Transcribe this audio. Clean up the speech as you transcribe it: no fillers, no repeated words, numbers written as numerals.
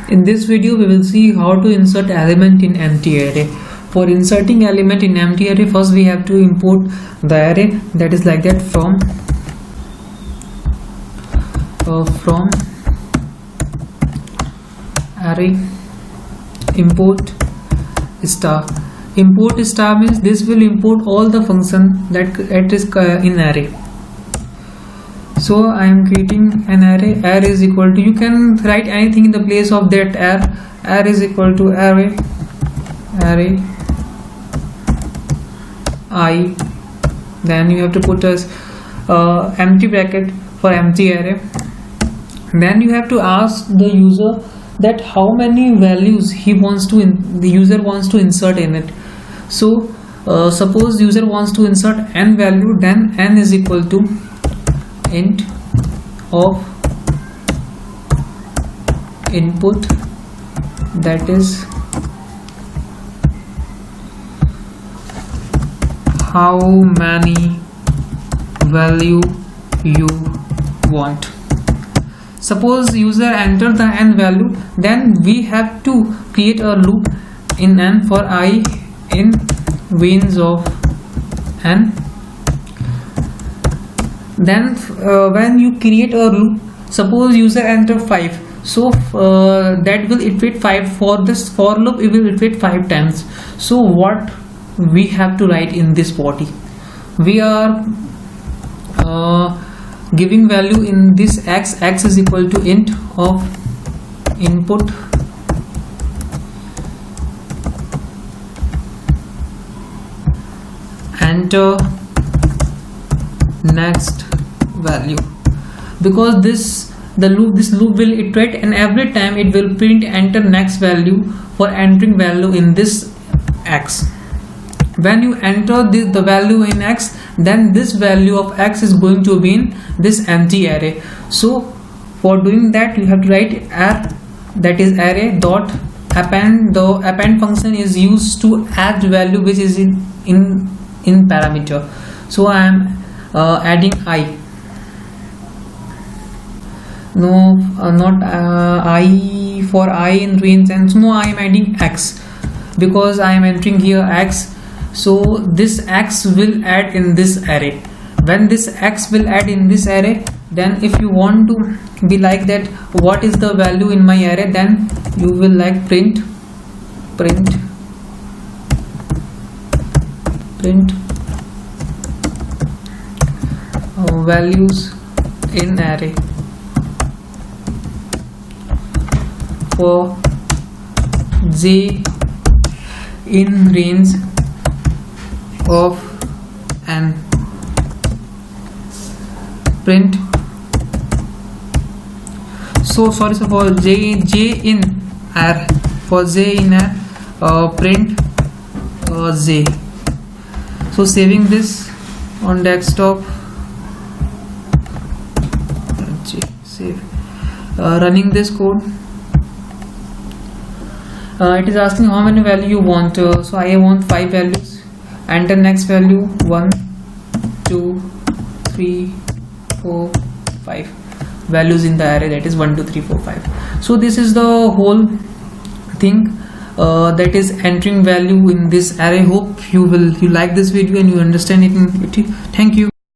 In this video we will see how to insert element in empty array. For inserting element in empty array, first we have to import the array, that is like that, from array import star. Import star means this will import all the function that is in array. So I am creating an array. Array is equal to, you can write anything in the place of that array. Array is equal to array I, then you have to put a empty bracket for empty array. Then you have to ask the user that how many values the user wants to insert in it. So suppose user wants to insert n value, then n is equal to int of input, that is how many value you want. Suppose user enter the n value, then we have to create a loop in n for I in range of n. Then when you create a loop, suppose user enter 5, so that will iterate 5. For this for loop it will iterate 5 times. So what we have to write in this body? We are giving value in this x is equal to int of input enter next value, because this loop will iterate, and every time it will print enter next value for entering value in this x. When you enter the value in x, then this value of x is going to be in this empty array. So for doing that, you have to write that is array dot append. The append function is used to add value which is in parameter. So I am adding I, not I for I in range, and so I am adding x because I am entering here x. So this x will add in this array. When this x will add in this array, then if you want to be like that, what is the value in my array, then you will like print values in array for j in range of n. Print, so sorry, so for j in r, for j in r, print j. So saving this on desktop, save, running this code. It is asking how many value you want. So I want 5 values. Enter next value 1 2 3 4 5 values in the array, that is 1 2 3 4 5. So this is the whole thing, that is entering value in this array. Hope you like this video and you understand it. Thank you.